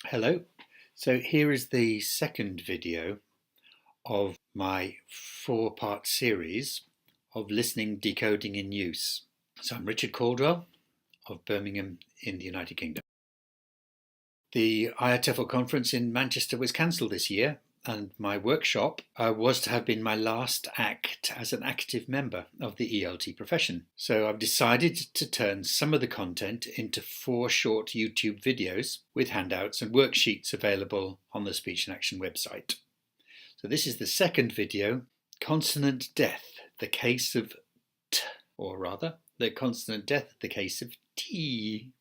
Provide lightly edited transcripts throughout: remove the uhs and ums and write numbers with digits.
Hello. So here is the second video of my four-part series of listening, decoding in use. So I'm Richard Caldwell of Birmingham in the United Kingdom. The IATEFL conference in Manchester was cancelled this year, and my workshop was to have been my last act as an active member of the ELT profession. So I've decided to turn some of the content into 4 short YouTube videos with handouts and worksheets available on the Speech and Action website. So this is the second video, Consonant Death, the case of T, or rather, the consonant death, the case of T.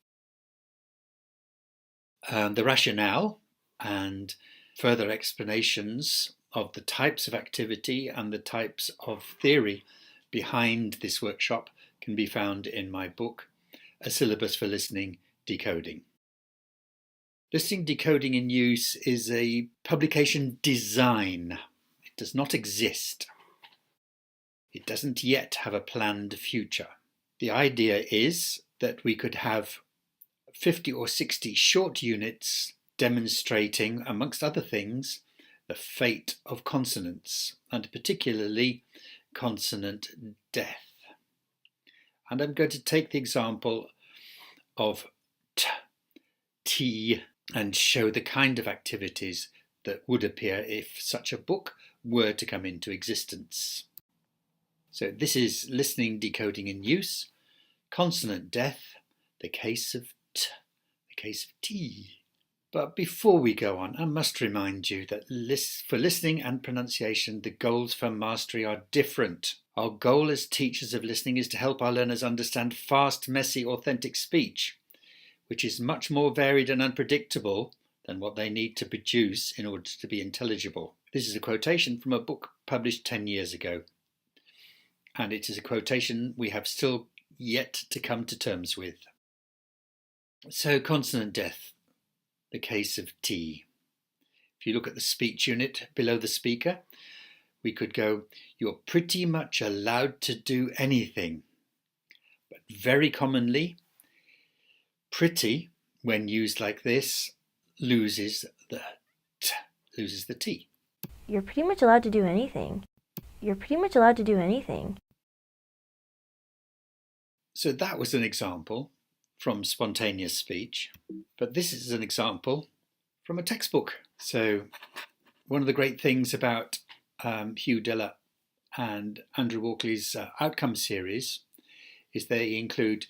The rationale and further explanations of the types of activity and the types of theory behind this workshop can be found in my book, A Syllabus for Listening, Decoding. Listening, Decoding in Use is a publication design. It does not exist. It doesn't yet have a planned future. The idea is that we could have 50 or 60 short units demonstrating, amongst other things, the fate of consonants, and particularly consonant death. And I'm going to take the example of T, T, and show the kind of activities that would appear if such a book were to come into existence. So this is Listening, Decoding in Use, Consonant Death, the case of T, the case of T. But before we go on, I must remind you that for listening and pronunciation, the goals for mastery are different. Our goal as teachers of listening is to help our learners understand fast, messy, authentic speech, which is much more varied and unpredictable than what they need to produce in order to be intelligible. This is a quotation from a book published 10 years ago, and it is a quotation we have still yet to come to terms with. So, consonant death, the case of T. If you look at the speech unit below the speaker, we could go, you're pretty much allowed to do anything. But very commonly, pretty, when used like this, loses the T, loses the T. You're pretty much allowed to do anything. You're pretty much allowed to do anything. So that was an example from spontaneous speech, but this is an example from a textbook. So one of the great things about Hugh Diller and Andrew Walkley's outcome series is they include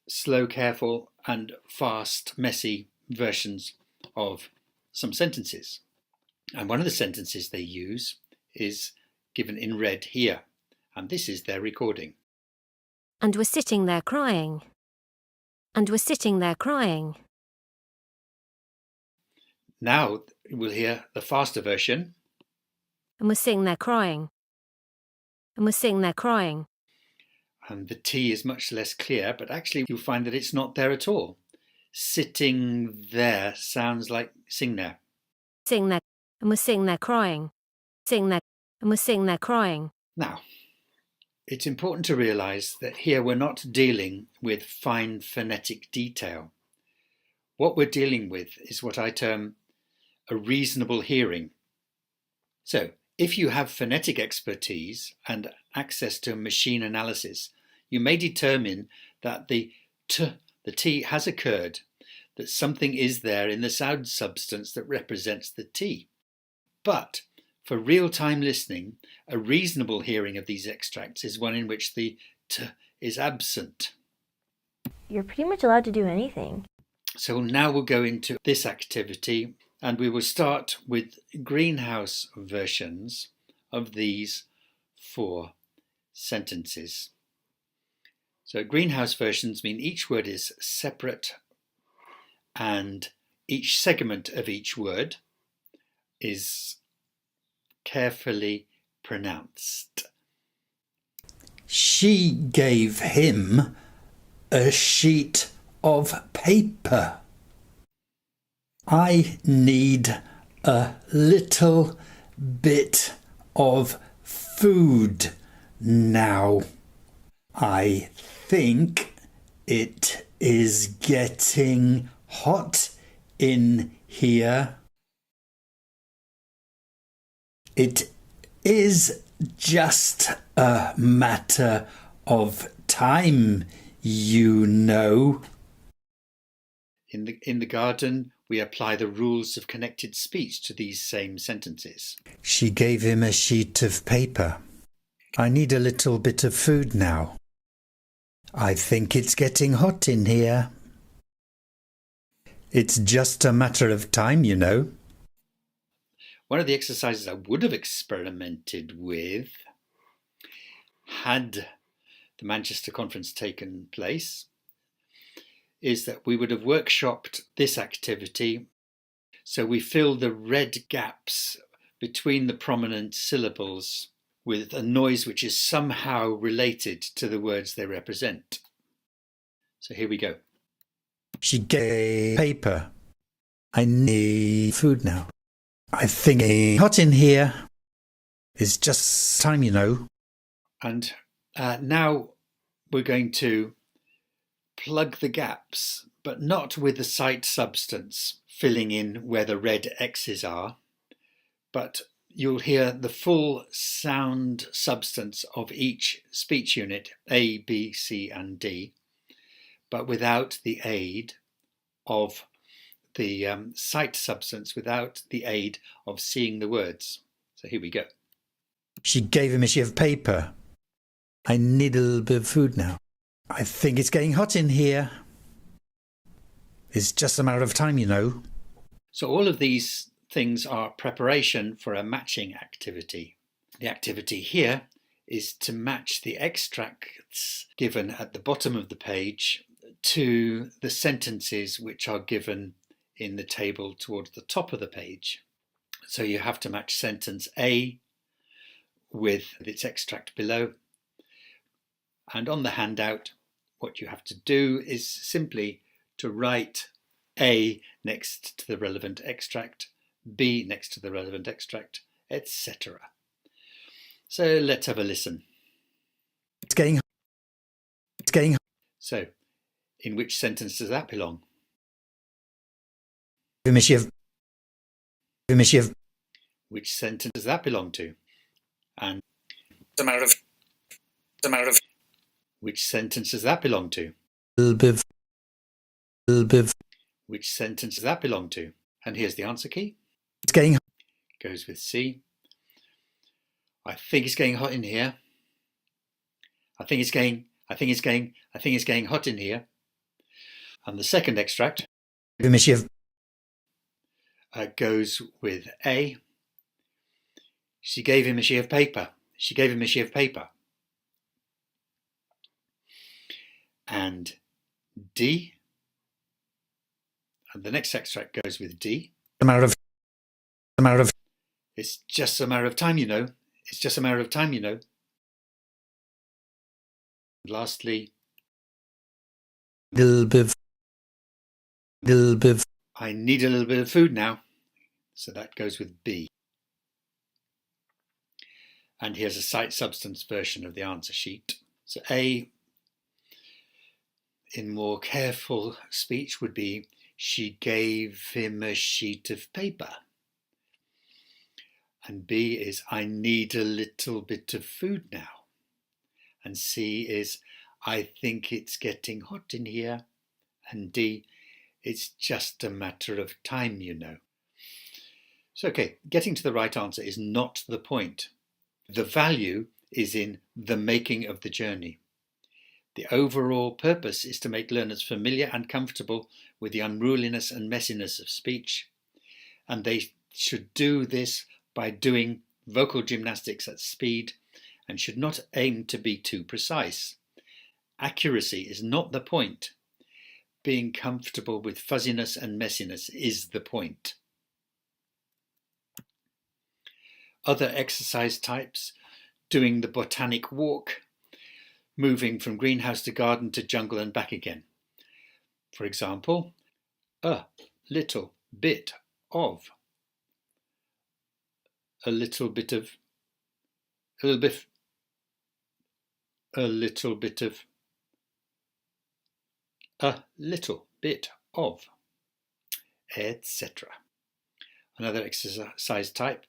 slow, careful and fast, messy versions of some sentences. And one of the sentences they use is given in red here, and this is their recording. And we're sitting there crying. And we're sitting there crying. Now we'll hear the faster version. And we're sitting there crying. And we're sitting there crying. And the T is much less clear, but actually you'll find that it's not there at all. Sitting there sounds like sing there. Sitting there, and we're sitting there crying. Sitting there, and we're sitting there crying. Now, it's important to realise that here we're not dealing with fine phonetic detail. What we're dealing with is what I term a reasonable hearing. So, if you have phonetic expertise and access to machine analysis, you may determine that the T has occurred, that something is there in the sound substance that represents the T. But for real-time listening, a reasonable hearing of these extracts is one in which the T is absent. You're pretty much allowed to do anything. So now we'll go into this activity, and we will start with greenhouse versions of these 4 sentences. So greenhouse versions mean each word is separate and each segment of each word is carefully pronounced. She gave him a sheet of paper. I need a little bit of food now. I think it is getting hot in here. It is just a matter of time, you know. In the garden, we apply the rules of connected speech to these same sentences. She gave him a sheet of paper. I need a little bit of food now. I think it's getting hot in here. It's just a matter of time, you know. One of the exercises I would have experimented with had the Manchester conference taken place is that we would have workshopped this activity so we fill the red gaps between the prominent syllables with a noise which is somehow related to the words they represent. So here we go. She gave paper. I need food now. I think it's hot in here. It's just time, you know. And now we're going to plug the gaps, but not with the sight substance filling in where the red X's are, but you'll hear the full sound substance of each speech unit, A, B, C, and D, but without the aid of the sight substance, without the aid of seeing the words. So here we go. She gave him a sheet of paper. I need a little bit of food now. I think it's getting hot in here. It's just a matter of time, you know. So all of these things are preparation for a matching activity. The activity here is to match the extracts given at the bottom of the page to the sentences which are given in the table towards the top of the page. So you have to match sentence A with its extract below. And on the handout, what you have to do is simply to write A next to the relevant extract, B next to the relevant extract, etc. So let's have a listen. It's getting So, in which sentence does that belong? Which sentence does that belong to? And the matter of which sentence does that belong to? little bit. Which sentence does that belong to? And here's the answer key. It's getting Goes with C. I think it's getting hot in here. I think it's getting hot in here. And the second extract goes with A. She gave him a sheet of paper. She gave him a sheet of paper. And D. And the next extract goes with D. the matter of It's just a matter of time, you know. It's just a matter of time, you know. And lastly, little bit. I need a little bit of food now. So that goes with B. And here's a sight substance version of the answer sheet. So A, in more careful speech, would be, she gave him a sheet of paper. And B is, I need a little bit of food now. And C is, I think it's getting hot in here. And D, it's just a matter of time, you know. So, okay, getting to the right answer is not the point. The value is in the making of the journey. The overall purpose is to make learners familiar and comfortable with the unruliness and messiness of speech. And they should do this by doing vocal gymnastics at speed and should not aim to be too precise. Accuracy is not the point. Being comfortable with fuzziness and messiness is the point. Other exercise types, doing the botanic walk, moving from greenhouse to garden to jungle and back again. For example, a little bit of, a little bit of, a little bit, a little bit of, a little bit of. etc. Another exercise type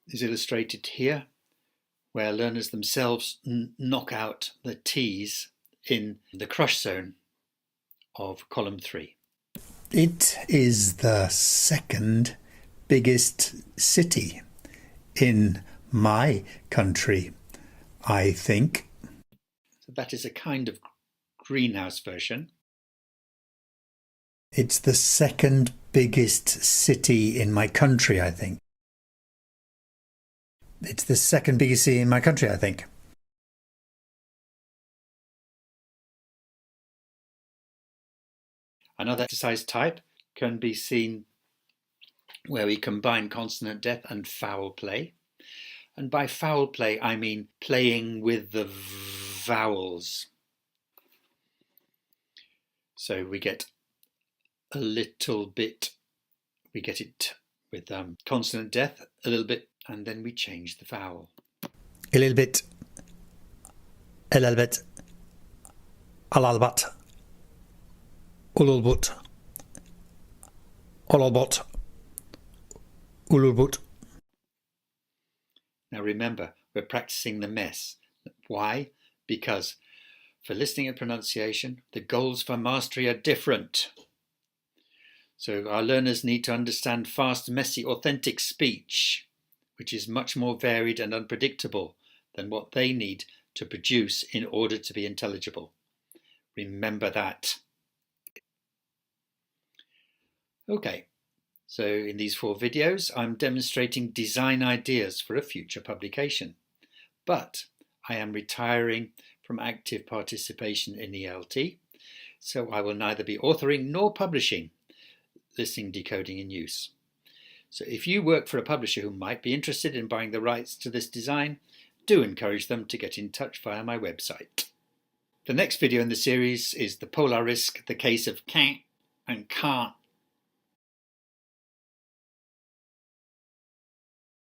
is illustrated here, where learners themselves knock out the T's in the crush zone of column 3. It is the second biggest city in my country, I think. So that is a kind of greenhouse version. It's the second biggest city in my country, I think. It's the second biggest city in my country, I think. Another exercise type can be seen where we combine consonant death and foul play. And by foul play, I mean playing with the vowels. So we get a little bit, we get it with consonant death a little bit, and then we change the vowel. A little bit, a little bit, alalbat, ululbut, ololbot, ululbut. Now remember, we're practicing the mess. Why? Because for listening and pronunciation, the goals for mastery are different. So our learners need to understand fast, messy, authentic speech, which is much more varied and unpredictable than what they need to produce in order to be intelligible. Remember that. Okay, so in these 4 videos, I'm demonstrating design ideas for a future publication. But I am retiring from active participation in ELT, so I will neither be authoring nor publishing listening, decoding in use. So if you work for a publisher who might be interested in buying the rights to this design, do encourage them to get in touch via my website. The next video in the series is the polar risk, the case of can't and can't